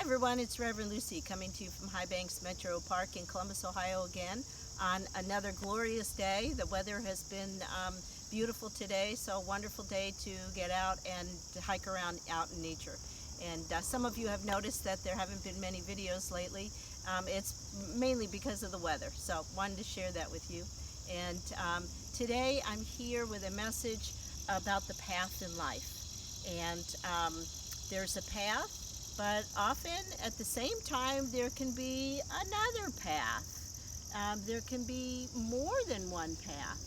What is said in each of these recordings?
everyone, it's Reverend Lucy coming to you from High Banks Metro Park in Columbus, Ohio again on another glorious day. The weather has been beautiful today, so a wonderful day to get out and to hike around out in nature. And some of you have noticed that there haven't been many videos lately. It's mainly because of the weather, so wanted to share that with you. And today I'm here with a message about the path in life. And there's a path, but often at the same time there can be another path. There can be more than one path.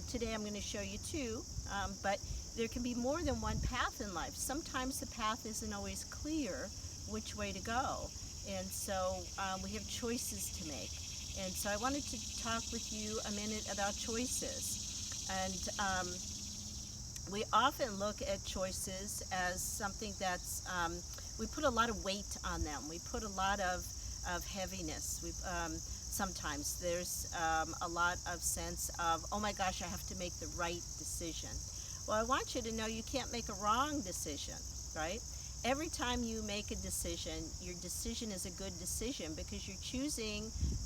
Today I'm going to show you two, but there can be more than one path in life. Sometimes the path isn't always clear which way to go, and so we have choices to make. And so I wanted to talk with you a minute about choices. And we often look at choices as something that's, we put a lot of weight on them. We put a lot of heaviness. Sometimes there's a lot of sense of, oh my gosh, I have to make the right decision. Well, I want you to know you can't make a wrong decision, right? Every time you make a decision, your decision is a good decision because you're choosing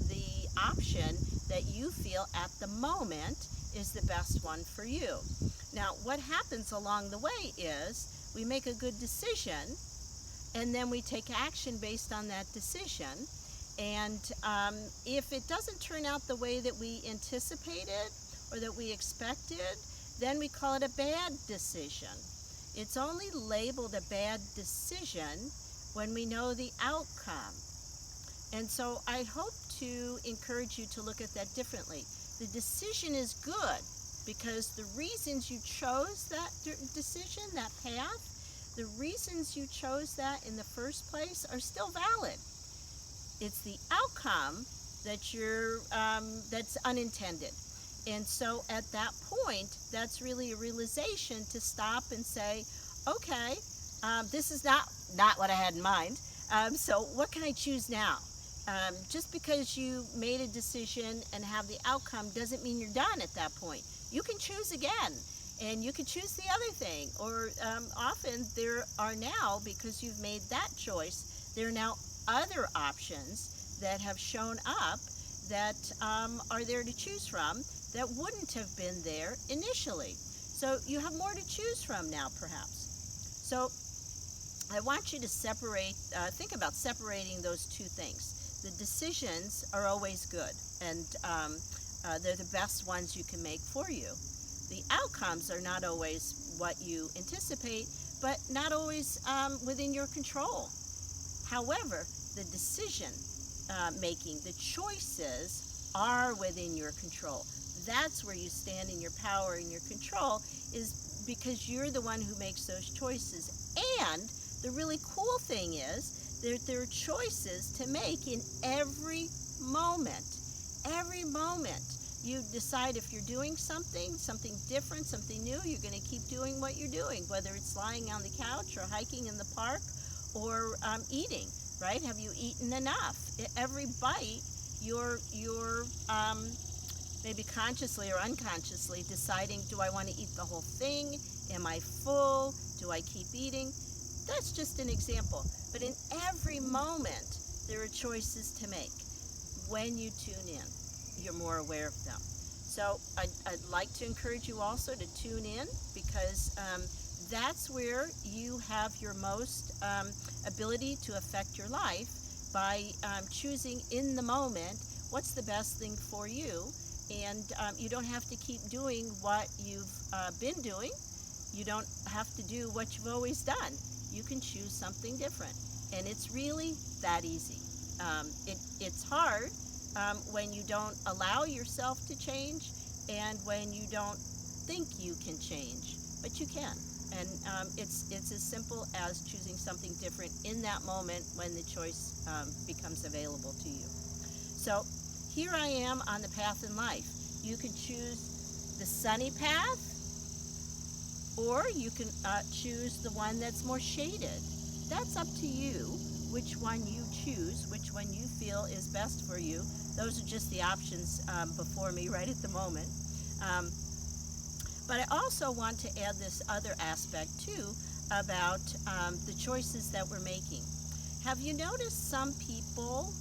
the option that you feel at the moment is the best one for you. Now, what happens along the way is we make a good decision and then we take action based on that decision. And if it doesn't turn out the way that we anticipated or that we expected, then we call it a bad decision. It's only labeled a bad decision when we know the outcome. And so I hope to encourage you to look at that differently. The decision is good because the reasons you chose that decision, that path, the reasons you chose that in the first place are still valid. It's the outcome that that's unintended. And so at that point, that's really a realization to stop and say, okay, this is not what I had in mind. So what can I choose now? Just because you made a decision and have the outcome doesn't mean you're done at that point. You can choose again, and you can choose the other thing. Or often there are now, because you've made that choice, there are now other options that have shown up that are there to choose from that wouldn't have been there initially. So you have more to choose from now, perhaps. So I want you to separate, think about separating those two things. The decisions are always good, and they're the best ones you can make for you. The outcomes are not always what you anticipate, but not always within your control. However, the decision making, the choices are within your control. That's where you stand in your power and your control, is because you're the one who makes those choices. And the really cool thing is there are choices to make in every moment. Every moment you decide if you're doing something different, something new, you're going to keep doing what you're doing, whether it's lying on the couch or hiking in the park or eating, right? Have you eaten enough? Every bite, you're maybe consciously or unconsciously deciding, do I want to eat the whole thing? Am I full? Do I keep eating? That's just an example. But in every moment, there are choices to make. When you tune in, you're more aware of them. So I'd like to encourage you also to tune in, because that's where you have your most ability to affect your life by choosing in the moment what's the best thing for you. And you don't have to keep doing what you've been doing. You don't have to do what you've always done. You can choose something different. And it's really that easy. It's hard when you don't allow yourself to change and when you don't think you can change, but you can. And it's as simple as choosing something different in that moment when the choice becomes available to you. So here I am on the path in life. You can choose the sunny path, or you can choose the one that's more shaded. That's up to you which one you choose, which one you feel is best for you. Those are just the options before me right at the moment. But I also want to add this other aspect too about the choices that we're making. Have you noticed some people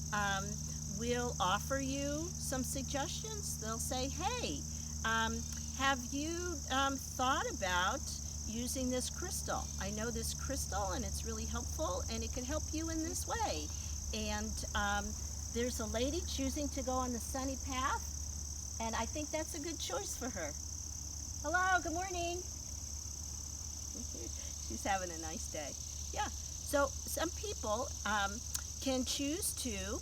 will offer you some suggestions? They'll say, hey, have you thought about using this crystal? I know this crystal and it's really helpful and it can help you in this way. And there's a lady choosing to go on the sunny path, and I think that's a good choice for her. Hello, good morning. She's having a nice day. Yeah, so some people can choose to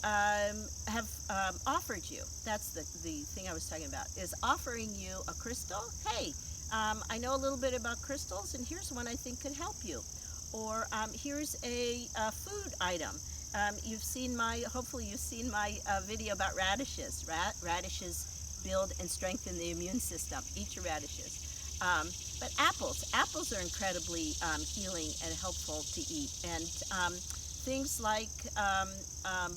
have offered you, that's the thing I was talking about, is offering you a crystal. Hey, I know a little bit about crystals, and here's one I think could help you. Or here's a food item. Hopefully you've seen my video about radishes. Radishes build and strengthen the immune system. Eat your radishes. But apples are incredibly healing and helpful to eat. And things like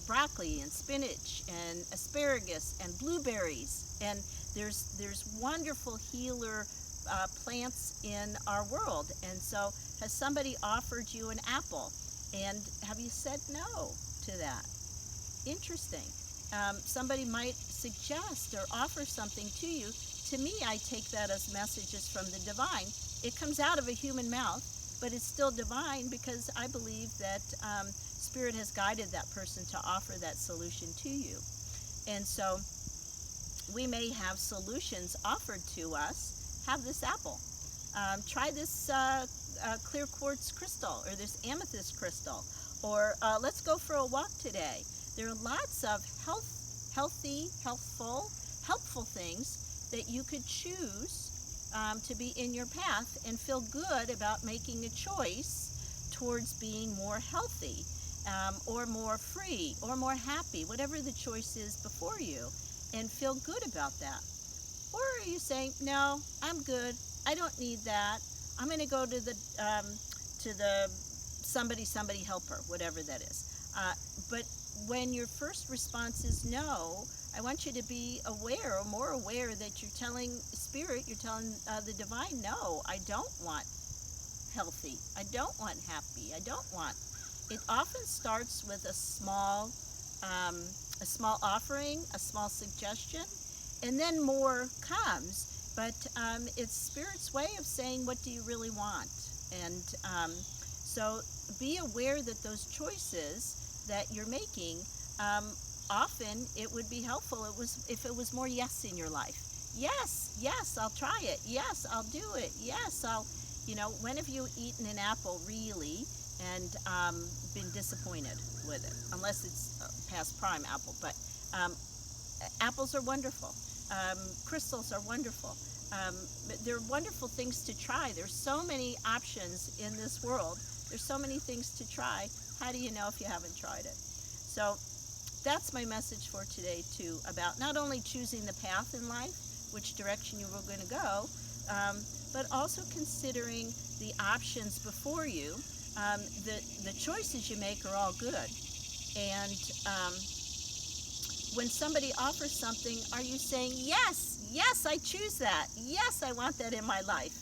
broccoli and spinach and asparagus and blueberries. And there's wonderful healer plants in our world. And so has somebody offered you an apple? And have you said no to that? Interesting. Somebody might suggest or offer something to you. To me, I take that as messages from the divine. It comes out of a human mouth, but it's still divine because I believe that Spirit has guided that person to offer that solution to you. And so we may have solutions offered to us. Have this apple. Try this clear quartz crystal, or this amethyst crystal, or let's go for a walk today. There are lots of helpful things that you could choose to be in your path and feel good about making a choice towards being more healthy, or more free, or more happy, whatever the choice is before you, and feel good about that. Or are you saying, no, I'm good, I don't need that, I'm going to go to the somebody helper, whatever that is. But when your first response is no, I want you to be aware, or more aware, that you're telling Spirit, you're telling the divine, no, I don't want healthy, I don't want happy, I don't want. It often starts with a small offering, a small suggestion, and then more comes. But it's Spirit's way of saying, what do you really want? And so be aware that those choices that you're making, often it would be helpful if it was more yes in your life. Yes, I'll try it. Yes, I'll do it. Yes, when have you eaten an apple really and been disappointed with it? Unless it's past prime apple. But apples are wonderful. Crystals are wonderful. But they're wonderful things to try. There's so many options in this world. There's so many things to try. How do you know if you haven't tried it? So that's my message for today too, about not only choosing the path in life, which direction you were going to go, but also considering the options before you. The choices you make are all good. And when somebody offers something, are you saying, yes, I choose that. Yes, I want that in my life.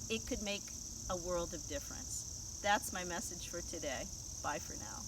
It could make a world of difference. That's my message for today. Bye for now.